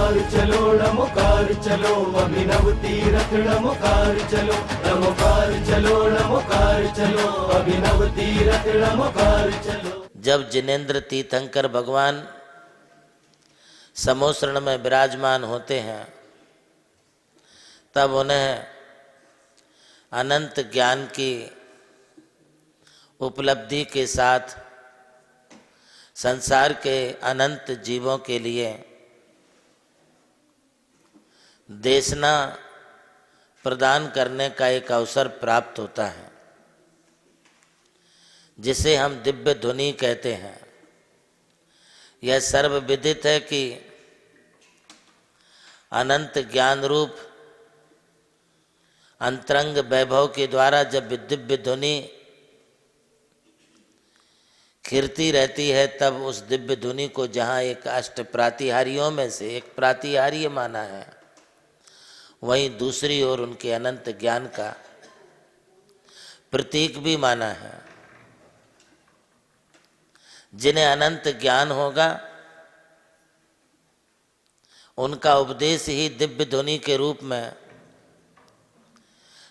चलो नमोकार चलो, अभिनव तीरथ नमोकार चलो, नमोकार चलो नमोकार चलो, अभिनव तीरथ नमोकार चलो। जब जिनेन्द्र तीर्थंकर भगवान समोसरण में विराजमान होते हैं तब उन्हें अनंत ज्ञान की उपलब्धि के साथ संसार के अनंत जीवों के लिए देशना प्रदान करने का एक अवसर प्राप्त होता है, जिसे हम दिव्य ध्वनि कहते हैं। यह सर्वविदित है कि अनंत ज्ञान रूप अंतरंग वैभव के द्वारा जब दिव्य ध्वनि खिरती रहती है तब उस दिव्य ध्वनि को जहाँ एक अष्ट प्रातिहार्यों में से एक प्रातिहार्य माना है, वहीं दूसरी ओर उनके अनंत ज्ञान का प्रतीक भी माना है। जिन्हें अनंत ज्ञान होगा उनका उपदेश ही दिव्य ध्वनि के रूप में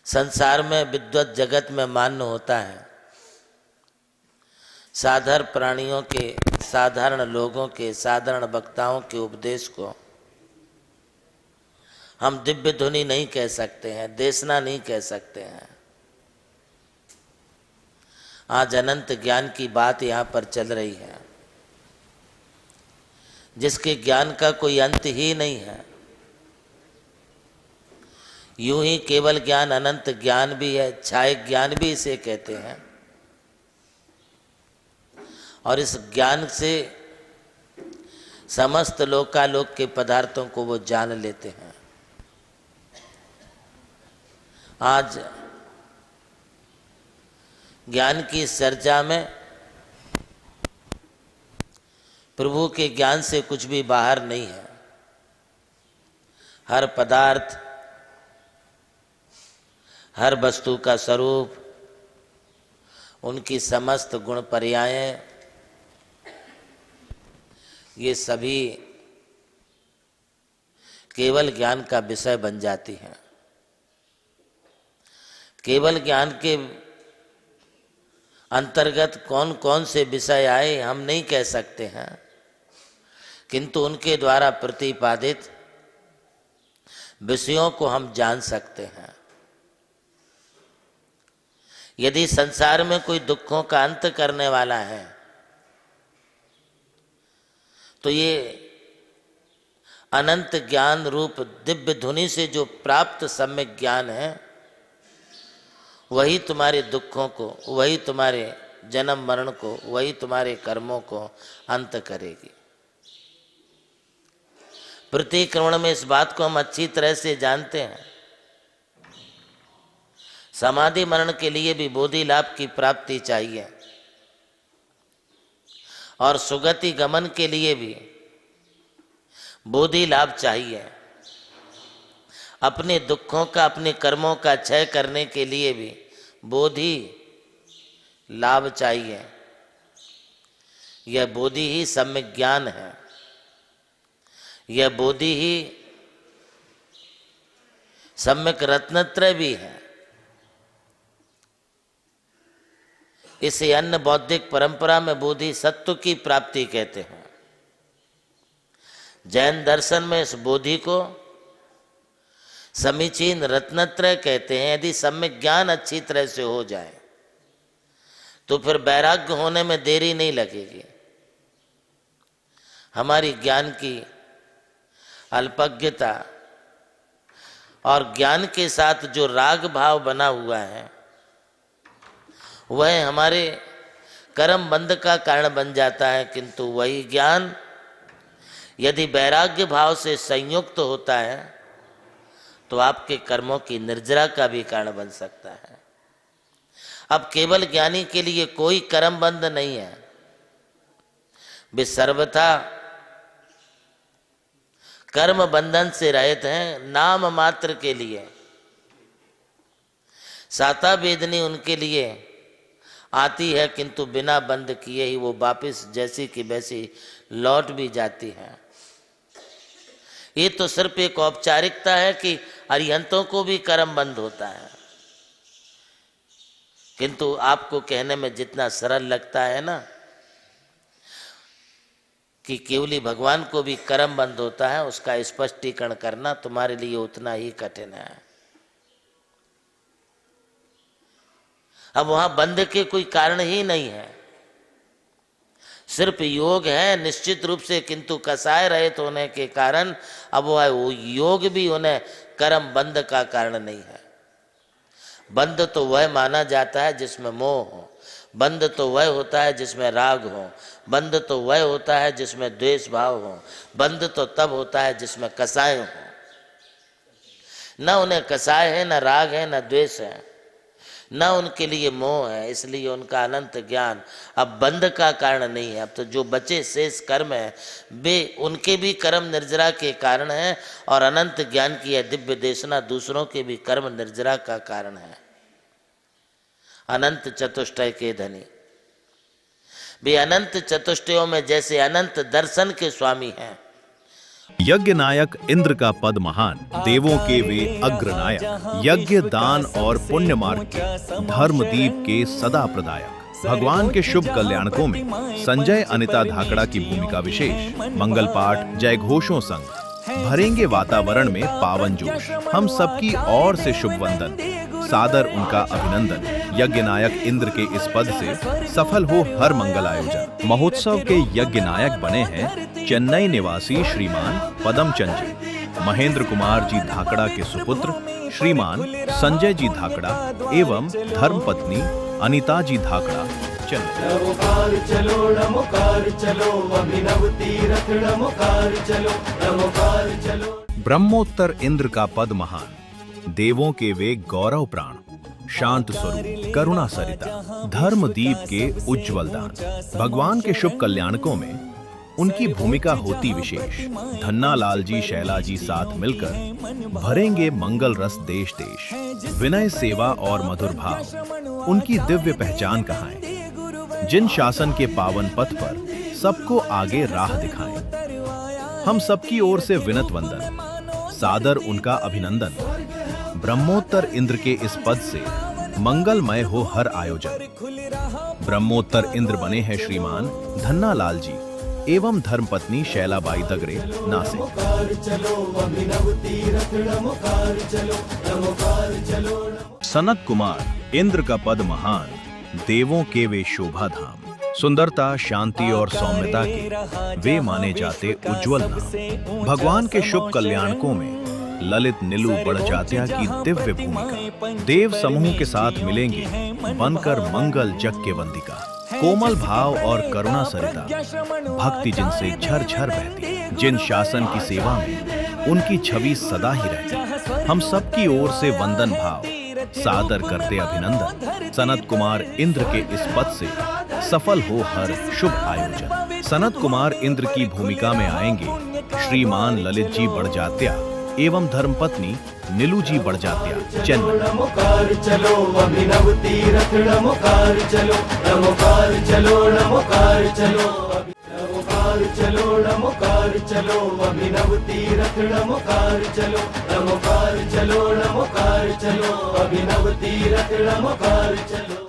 संसार में विद्वत जगत में मान्य होता है। साधारण प्राणियों के, साधारण लोगों के, साधारण वक्ताओं के उपदेश को हम दिव्य ध्वनि नहीं कह सकते हैं, देशना नहीं कह सकते हैं। आज अनंत ज्ञान की बात यहाँ पर चल रही है, जिसके ज्ञान का कोई अंत ही नहीं है। यूं ही केवल ज्ञान अनंत ज्ञान भी है, छाय ज्ञान भी इसे कहते हैं। और इस ज्ञान से समस्त लोकालोक के पदार्थों को वो जान लेते हैं। आज ज्ञान की चर्चा में प्रभु के ज्ञान से कुछ भी बाहर नहीं है। हर पदार्थ, हर वस्तु का स्वरूप, उनकी समस्त गुण पर्यायें, ये सभी केवल ज्ञान का विषय बन जाती हैं। केवल ज्ञान के अंतर्गत कौन कौन से विषय आए हम नहीं कह सकते हैं, किंतु उनके द्वारा प्रतिपादित विषयों को हम जान सकते हैं। यदि संसार में कोई दुखों का अंत करने वाला है तो ये अनंत ज्ञान रूप दिव्य ध्वनि से जो प्राप्त सम्यक ज्ञान है, वही तुम्हारे दुखों को, वही तुम्हारे जन्म मरण को, वही तुम्हारे कर्मों को अंत करेगी। प्रतिक्रमण में इस बात को हम अच्छी तरह से जानते हैं। समाधि मरण के लिए भी बोधि लाभ की प्राप्ति चाहिए और सुगति गमन के लिए भी बोधि लाभ चाहिए। अपने दुखों का, अपने कर्मों का क्षय करने के लिए भी बोधि लाभ चाहिए। यह बोधि ही सम्यक ज्ञान है। यह बोधि ही सम्यक रत्नत्रय भी है। इसे अन्य बौद्धिक परंपरा में बोधि सत्व की प्राप्ति कहते हैं। जैन दर्शन में इस बोधि को समीचीन रत्नत्रय कहते हैं। यदि सम्यक ज्ञान अच्छी तरह से हो जाए तो फिर वैराग्य होने में देरी नहीं लगेगी। हमारी ज्ञान की अल्पज्ञता और ज्ञान के साथ जो राग भाव बना हुआ है वह हमारे कर्म बंध का कारण बन जाता है, किंतु वही ज्ञान यदि वैराग्य भाव से संयुक्त होता है तो आपके कर्मों की निर्जरा का भी कारण बन सकता है। अब केवल ज्ञानी के लिए कोई कर्म बंध नहीं है, वे सर्वथा कर्म बंधन से रहित हैं। नाम मात्र के लिए साता वेदनी उनके लिए आती है, किंतु बिना बंध किए ही वो वापिस जैसी की वैसी लौट भी जाती है। ये तो सिर्फ एक औपचारिकता है कि अरिहंतों को भी कर्म बंध होता है, किंतु आपको कहने में जितना सरल लगता है ना कि केवली भगवान को भी कर्म बंध होता है, उसका स्पष्टीकरण करना तुम्हारे लिए उतना ही कठिन है। अब वहां बंध के कोई कारण ही नहीं है, सिर्फ योग है निश्चित रूप से, किंतु कसाय रहित होने के कारण अब वो योग भी उन्हें कर्म बंध का कारण नहीं है। बंध तो वह माना जाता है जिसमें मोह हो, बंध तो वह होता है जिसमें राग हो, बंध तो वह होता है जिसमें द्वेष भाव हो, बंध तो तब होता है जिसमें कसाय हो। न उन्हें कसाय है, न राग है, न द्वेष है, न उनके लिए मोह है, इसलिए उनका अनंत ज्ञान अब बंध का कारण नहीं है। अब तो जो बचे शेष कर्म है वे उनके भी कर्म निर्जरा के कारण है, और अनंत ज्ञान की यह दिव्य देशना दूसरों के भी कर्म निर्जरा का कारण है। अनंत चतुष्टय के धनी वे अनंत चतुष्टयों में जैसे अनंत दर्शन के स्वामी हैं। यज्ञ नायक इंद्र का पद महान, देवों के वे अग्रनायक, यज्ञ दान और पुण्य मार्ग के धर्मदीप के सदा प्रदायक, भगवान के शुभ कल्याणकों में संजय अनिता धाकड़ा की भूमिका विशेष। मंगल पाठ जय घोषों संग भरेंगे वातावरण में पावन जोश। हम सबकी ओर से शुभ वंदन, सादर उनका अभिनंदन। यज्ञ नायक इंद्र के इस पद से सफल हो हर मंगल आयोजन। महोत्सव के यज्ञ नायक बने हैं चेन्नई निवासी श्रीमान पदम चंद जी, महेंद्र कुमार जी धाकड़ा के सुपुत्र श्रीमान संजय जी धाकड़ा एवं धर्मपत्नी अनिता जी धाकड़ा चेन्नई। नमोकार चलो नमोकार चलो, अभिनव तीरथ नमोकार चलो, नमोकार चलो। ब्रह्मोत्तर इंद्र का पद महान, देवों के वे गौरव प्राण, शांत स्वरूप करुणा सरिता, धर्मदीप के उज्ज्वल दान। भगवान के शुभ कल्याणकों में उनकी भूमिका होती विशेष। धन्ना लाल जी शैला जी साथ मिलकर भरेंगे मंगल रस देश देश। विनय सेवा और मधुर भाव उनकी दिव्य पहचान कहाएं। जिन शासन के पावन पथ पर सबको आगे राह दिखाएं। हम सबकी ओर से विनत वंदन, सादर उनका अभिनंदन। ब्रह्मोत्तर इंद्र के इस पद से मंगलमय हो हर आयोजन। ब्रह्मोत्तर इंद्र बने हैं श्रीमान धन्ना लाल जी एवं धर्मपत्नी शैलाबाई दगरे नासिक। सनत कुमार इंद्र का पद महान, देवों के वे शोभा धाम। सुंदरता शांति और सौम्यता के वे माने जाते उज्जवल नाम। भगवान के शुभ कल्याणकों में ललित नीलू बड़जात्या की दिव्य भूमिका। देव समूह के साथ मिलेंगे बनकर मंगल जग के वंदिका। कोमल भाव और करुणा सरिता भक्ति जिनसे झरझर बहती। जिन शासन की सेवा में उनकी छवि सदा ही रहती। हम सबकी ओर से वंदन भाव, सादर करते अभिनंदन। सनत कुमार इंद्र के इस पद से सफल हो हर शुभ आयोजन। सनत कुमार इंद्र की भूमिका में आएंगे श्रीमान ललित जी बड़जात्या एवं धर्मपत्नी नीलू जी बड़जात्या चेन्नई। नमोकार चलो अभिनव तीरथ नमोकार चलो, नमोकार चलो नमोकार चलो, नमोकार चलो नमोकार चलो, अभिनव तीरथ नमोकार चलो, नमोकार चलो नमोकार चलो, अभिनव तीरथ नमोकार चलो।